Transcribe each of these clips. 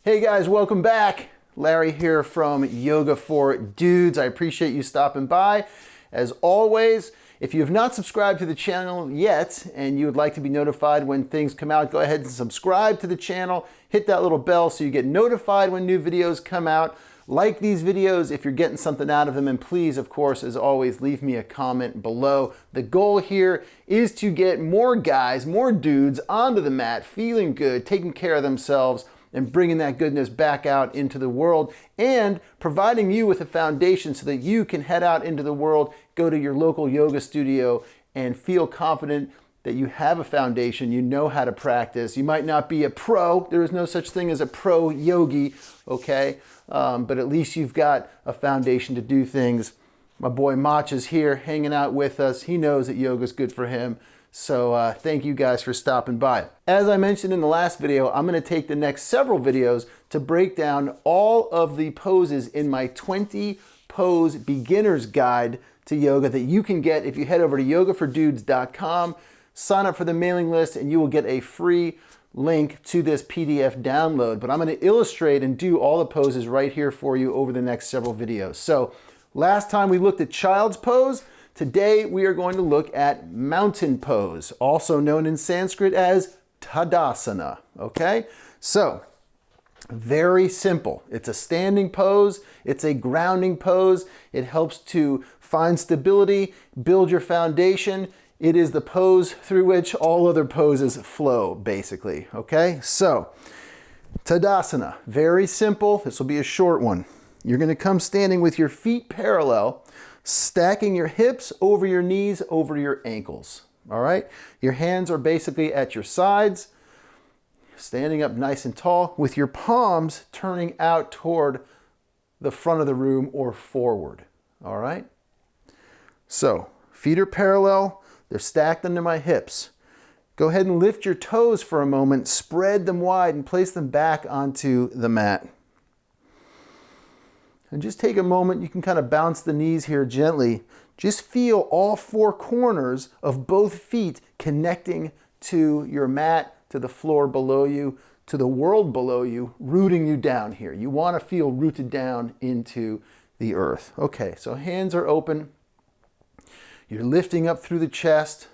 Hey guys, welcome back. Larry here from Yoga for Dudes. I appreciate you stopping by. As always, if you have not subscribed to the channel yet and you would like to be notified when things come out, go ahead and subscribe to the channel. Hit that little bell so you get notified when new videos come out. Like these videos if you're getting something out of them, and please, of course, as always, leave me a comment below. The goal here is to get more guys, more dudes onto the mat, feeling good, taking care of themselves, and bringing that goodness back out into the world, and providing you with a foundation so that you can head out into the world, go to your local yoga studio, and feel confident that you have a foundation, you know how to practice. You might not be a pro, there is no such thing as a pro yogi, okay? But at least you've got a foundation to do things. My boy Mach is here hanging out with us. He knows that yoga is good for him. So thank you guys for stopping by. As I mentioned in the last video, I'm going to take the next several videos to break down all of the poses in my 20 pose beginner's guide to yoga that you can get if you head over to yogafordudes.com, sign up for the mailing list, and you will get a free link to this PDF download. But I'm going to illustrate and do all the poses right here for you over the next several videos. So last time we looked at child's pose. Today we are going to look at mountain pose, also known in Sanskrit as Tadasana, okay? So, very simple. It's a standing pose, it's a grounding pose, it helps to find stability, build your foundation. It is the pose through which all other poses flow, basically, okay? So, Tadasana, very simple. This will be a short one. You're gonna come standing with your feet parallel, stacking your hips over your knees, over your ankles, all right? Your hands are basically at your sides, standing up nice and tall with your palms turning out toward the front of the room or forward, all right? So, feet are parallel, they're stacked under my hips. Go ahead and lift your toes for a moment, spread them wide and place them back onto the mat. And just take a moment, you can kind of bounce the knees here gently. Just feel all four corners of both feet connecting to your mat, to the floor below you, to the world below you, rooting you down here. You want to feel rooted down into the earth. Okay, so hands are open. You're lifting up through the chest.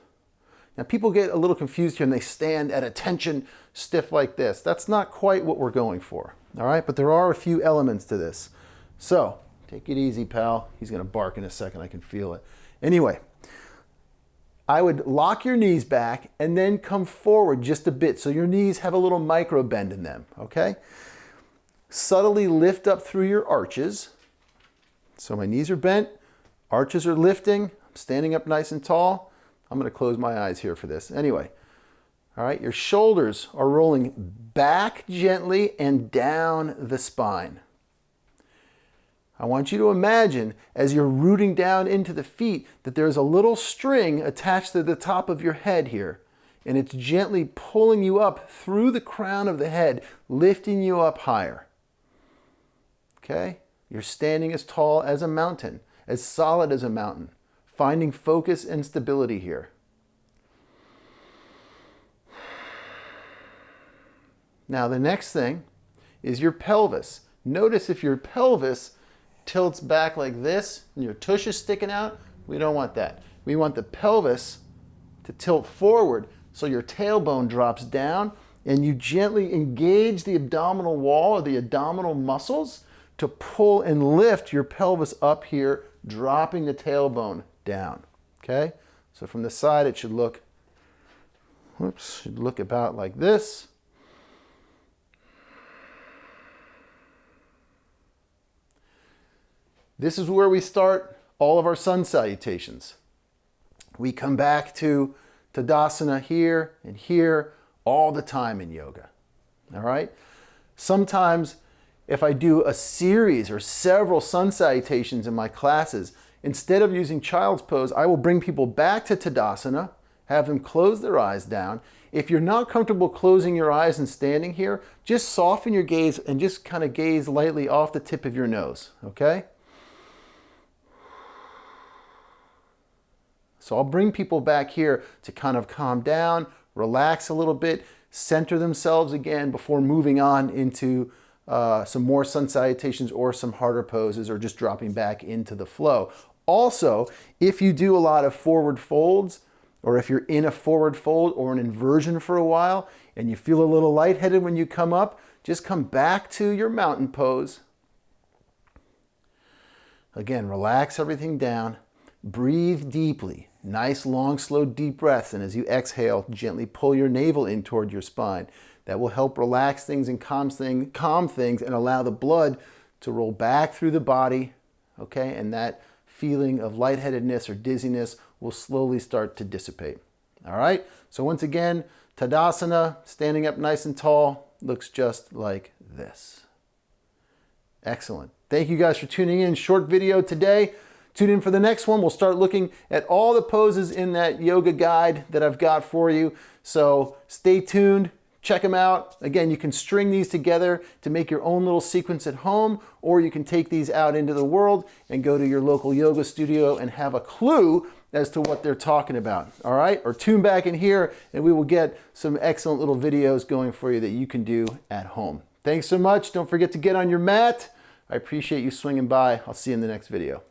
Now people get a little confused here and they stand at attention stiff like this. That's not quite what we're going for, all right? But there are a few elements to this. So, take it easy, pal. He's going to bark in a second. I can feel it. Anyway, I would lock your knees back and then come forward just a bit so your knees have a little micro bend in them, okay? Subtly lift up through your arches. So my knees are bent, arches are lifting, I'm standing up nice and tall. I'm going to close my eyes here for this. Anyway, all right, your shoulders are rolling back gently and down the spine. I want you to imagine, as you're rooting down into the feet, that there's a little string attached to the top of your head here, and it's gently pulling you up through the crown of the head, lifting you up higher. Okay? You're standing as tall as a mountain, as solid as a mountain, finding focus and stability here. Now, the next thing is your pelvis. Notice if your pelvis tilts back like this and your tush is sticking out, we don't want that. We want the pelvis to tilt forward so your tailbone drops down and you gently engage the abdominal wall or the abdominal muscles to pull and lift your pelvis up here, dropping the tailbone down, okay? So from the side it should look about like this. This is where we start all of our sun salutations. We come back to Tadasana here and here all the time in yoga, all right? Sometimes if I do a series or several sun salutations in my classes, instead of using child's pose, I will bring people back to Tadasana, have them close their eyes down. If you're not comfortable closing your eyes and standing here, just soften your gaze and just kind of gaze lightly off the tip of your nose, okay? So I'll bring people back here to kind of calm down, relax a little bit, center themselves again before moving on into some more sun salutations or some harder poses, or just dropping back into the flow. Also, if you do a lot of forward folds, or if you're in a forward fold or an inversion for a while and you feel a little lightheaded when you come up, just come back to your mountain pose. Again, relax everything down. Breathe deeply. Nice, long, slow, deep breaths. And as you exhale, gently pull your navel in toward your spine. That will help relax things and calm things and allow the blood to roll back through the body. Okay, and that feeling of lightheadedness or dizziness will slowly start to dissipate. All right, so once again, Tadasana, standing up nice and tall, looks just like this. Excellent. Thank you guys for tuning in. Short video today. Tune in for the next one. We'll start looking at all the poses in that yoga guide that I've got for you. So stay tuned. Check them out. Again, you can string these together to make your own little sequence at home, or you can take these out into the world and go to your local yoga studio and have a clue as to what they're talking about. All right? Or tune back in here and we will get some excellent little videos going for you that you can do at home. Thanks so much. Don't forget to get on your mat. I appreciate you swinging by. I'll see you in the next video.